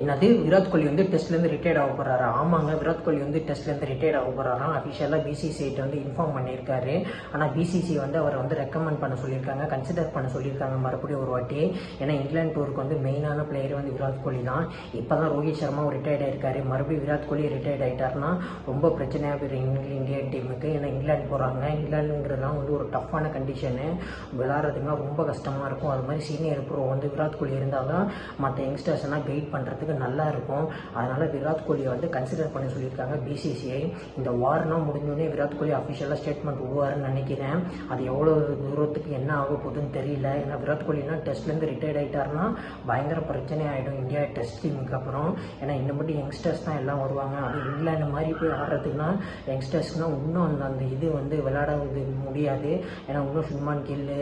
என்னது விராட் கோலி வந்து டெஸ்ட்லேருந்து ரிட்டையர்ட் ஆக போகிறாரா? ஆமாங்க, விராட் கோலி வந்து டெஸ்ட்லேருந்து ரிட்டையர்ட் ஆக போகிறாராம். அஃபிஷியலாக பிசிசிஐட்ட வந்து இன்ஃபார்ம் பண்ணியிருக்காரு. ஆனால் பிசிசி வந்து அவரை வந்து ரெக்கமெண்ட் பண்ண சொல்லியிருக்காங்க, கன்சிடர் பண்ண சொல்லியிருக்காங்க மறுபடியும் ஒரு வாட்டி. ஏன்னா இங்கிலாந்து டூருக்கு வந்து மெயினான பிளேயர் வந்து விராட் கோலி தான். இப்போ தான் ரோஹித் சர்மாவும் ரிட்டையர்ட் ஆயிருக்காரு. மறுபடியும் விராட் கோலி ரிட்டையர்ட் ஆகிட்டாருன்னா ரொம்ப பிரச்சனையாக போயிடும் இந்தியன் டீமுக்கு. ஏன்னா இங்கிலாந்து போகிறாங்க, இங்கிலாந்துங்கிறதுலாம் வந்து ஒரு டஃப்பான கண்டிஷனு, விளாட்றதுக்குனா ரொம்ப கஷ்டமாக இருக்கும். அது மாதிரி சீனியர் ப்ரோ வந்து விராட் கோலி இருந்தால் தான் மற்ற யங்ஸ்டர்ஸ்னால் கைட் பண்ணுறதுக்கு நல்லா இருக்கும். அதனால விராட் கோலியை வந்து கன்சிடர் பண்ணி சொல்லியிருக்காங்க பிசிசிஐ. இந்த வார்லாம் முடிஞ்சோடனே விராட் கோலி அஃபிஷியலாக ஸ்டேட்மெண்ட் விடுவாருன்னு நினைக்கிறேன். அது எவ்வளோ தூரத்துக்கு என்ன ஆக போகுதுன்னு தெரியல. ஏன்னா விராட் கோலினா டெஸ்ட்லேருந்து ரிட்டையர்ட் ஆகிட்டாருன்னா பயங்கர பிரச்சனை ஆகிடும் இந்தியா டெஸ்ட் டீமுக்கு அப்புறம். ஏன்னா இந்த மட்டும் யங்ஸ்டர்ஸ் தான் எல்லாம் வருவாங்க. அது இங்கிலாந்து மாதிரி போய் ஆடுறதுக்குன்னா யங்ஸ்டர்ஸ்னால் இன்னும் அந்த இது வந்து விளையாட முடியாது. ஏன்னா இன்னும் சுப்மான் கில்,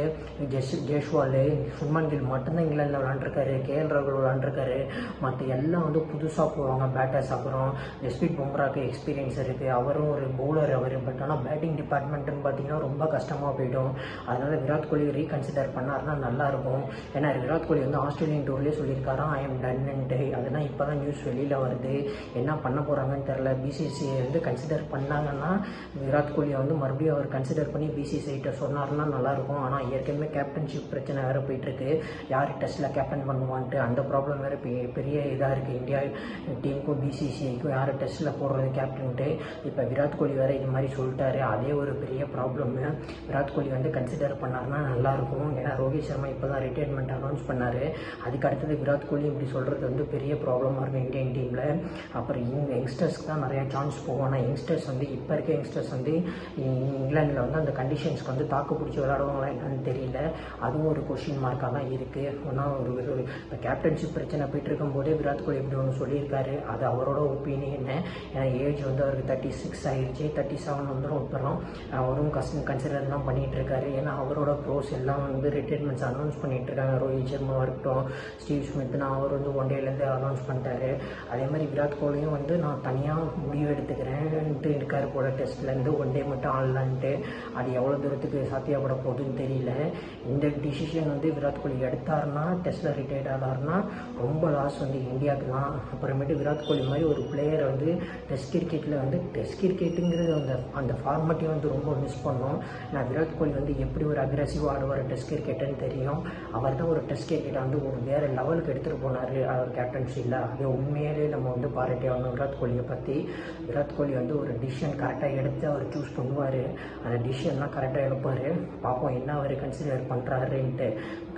ஜெய்ஸ்வால், சுப்மான் கில் மட்டும்தான் இங்கிலாந்தில் விளாண்டுருக்காரு. கேஎல் ராகுல் விளாண்டுருக்காரு. மற்ற எல்லாம் வந்து புதுசாக போவாங்க பேட்டர்ஸ். அப்புறம் ஜஸ்பிரீத் பும்ராக்கு எக்ஸ்பீரியன்ஸ் இருக்குது, அவரும் ஒரு பவுலர் அவர். பட் ஆனால் பேட்டிங் டிபார்ட்மெண்ட்டுன்னு பார்த்தீங்கன்னா ரொம்ப கஷ்டமாக போயிடும். அதனால் விராட் கோலி ரீகன்சிடர் பண்ணார்னா நல்லாயிருக்கும். ஏன்னா விராட் கோலி வந்து ஆஸ்திரேலியன் டூர்லேயே சொல்லியிருக்காராம் ஐ எம் டன்னுன்ட்டு. அதெல்லாம் இப்போ தான் நியூஸ் வெளியில் வருது. என்ன பண்ண போகிறாங்கன்னு தெரில. பிசிசிஐ வந்து கன்சிடர் பண்ணாங்கன்னா விராட் கோலியை வந்து மறுபடியும் அவர் கன்சிடர் பண்ணி பிசிசிஐட்ட சொன்னார்னா நல்லாயிருக்கும். ஆனால் ஏற்கனவே கேப்டன்ஷிப் பிரச்சனை வேறு போயிட்டுருக்கு, யார் டெஸ்ட்டில் கேப்டன் பண்ணுவான்ட்டு. அந்த ப்ராப்ளம் வேறு பெரிய இதாக இருக்குது இந்தியா டீமுக்கும் பிசிசிஐக்கும், யார் டெஸ்ட்டில் போடுறது கேப்டன்ட்டு. இப்போ விராட் கோலி வேறு இது மாதிரி சொல்லிட்டாரு. அதே ஒரு பெரிய ப்ராப்ளம்மு. விராட் கோலி வந்து கன்சிடர் பண்ணார்னா நல்லாயிருக்கும். ஏன்னா ரோஹித் சர்மா இப்போ தான் ரிட்டையர்மெண்ட் அனௌன்ஸ் பண்ணார். அதுக்கு அடுத்தது விராட் கோலி இப்படி சொல்கிறது வந்து பெரிய ப்ராப்ளமாக இருக்கும் இந்தியன் டீமில். அப்புறம் யங்ஸ்டர்ஸ்க்கு தான் நிறையா சான்ஸ் போகும். ஆனால் யங்ஸ்டர்ஸ் வந்து இப்போ இருக்க யங்ஸ்டர்ஸ் வந்து இங்கிலாந்தில் வந்து அந்த கண்டிஷன்ஸ்க்கு வந்து தாக்கு பிடிச்சி விளையாடுவாங்களா என்னன்னு தெரியல. அதுவும் ஒரு கொஷின் மார்க்காக தான் இருக்குது. ஒன்றா ஒரு கேப்டன்ஷிப் பிரச்சனை போயிட்டு இருக்கும்போதே விராட் கோலி இப்படி ஒன்று சொல்லியிருக்காரு. அது அவரோட ஒப்பீனியன். ஏன்னா ஏஜ் வந்து அவருக்கு 36 ஆகிடுச்சு, 37 வந்துடும் இப்போலாம். அவரும் கன்சிடர் தான் பண்ணிகிட்டு இருக்காரு. ஏன்னா அவரோட ப்ரோஸ் எல்லாம் வந்து ரிட்டைர்மெண்ட்ஸ் அனௌன்ஸ் பண்ணிகிட்டு இருக்காங்க. ரோஹித் சர்மா இருக்கட்டும், ஸ்டீவ் ஸ்மித்னா அவர் வந்து ஒன் டேலேருந்து அனௌன்ஸ் பண்ணிட்டாரு. அதே மாதிரி விராட் கோலியும் வந்து நான் தனியாக முடிவு எடுத்துக்கிறேன்ட்டு இருக்கார் போல. டெஸ்ட்லேருந்து ஒன் டே மட்டும் ஆடலான்ட்டு. அது எவ்வளோ தூரத்துக்கு சாத்தியப்பட போகுதுன்னு தெரியல. இந்த டிசிஷன் வந்து விராட் கோலி எடுத்தாருன்னா, டெஸ்ட்டில் ரிட்டையர்ட் ஆனார்னா ரொம்ப லாஸ் வந்து இந்தியாவுக்கு தான். அப்புறமேட்டு விராட் கோலி மாதிரி ஒரு பிளேயரை வந்து டெஸ்ட் கிரிக்கெட்டுங்கிறது அந்த ஃபார்மேட்டையும் வந்து ரொம்ப மிஸ் பண்ணோம். நான் விராட் கோலி வந்து எப்படி ஒரு அக்ரெசிவாக ஆடுவார் டெஸ்ட் கிரிக்கெட்டுன்னு தெரியும். அவர் தான் ஒரு டெஸ்ட் கிரிக்கெட்டை வந்து ஒரு வேறு லெவலுக்கு எடுத்துகிட்டு போனார் அவர் கேப்டன்சியில். அது உண்மையிலே நம்ம வந்து பாராட்டி ஆகணும் விராட் கோலியை பற்றி. விராட் கோலி வந்து ஒரு டிசிஷன் கரெக்டாக எடுத்து அவர் சூஸ் பண்ணுவார். அந்த டிசிஷன்லாம் கரெக்டாக எடுப்பார். பார்ப்போம் என்ன அவர் கன்சிடர் பண்ணுறாருன்ட்டு,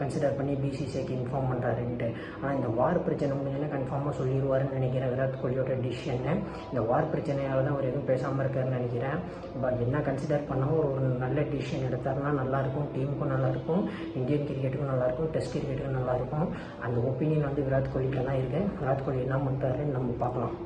கன்சிடர் பண்ணி பிசிசிஐக்கு இன்ஃபார்ம் பண்ணுறாருன்ட்டு. ஆனால் இந்த வார் பிரச்சனை முடிஞ்சோன்னா கன்ஃபார்மாக சொல்லிடுவாருன்னு நினைக்கிறேன் விராட் கோலியோட டிசிஷனை. இந்த வார் பிரச்சனையால் தான் அவர் எதுவும் பேசாமல் இருக்காருன்னு நினைக்கிறேன். பட் என்ன கன்சிடர் பண்ணாமல் ஒரு நல்ல டிசிஷன் எடுத்தாருன்னா நல்லாயிருக்கும், டீமுக்கும் நல்லாயிருக்கும், இந்தியன் கிரிக்கெட்டுக்கும் நல்லாயிருக்கும், டெஸ்ட் கிரிக்கெட்டுக்கும் நல்லாயிருக்கும். அந்த ஒப்பீனியன் வந்து விராட் கோலிகிட்ட தான் இருக்குது. விராட் கோலி என்ன பண்ணுறாருன்னு நம்ம பார்க்கலாம்.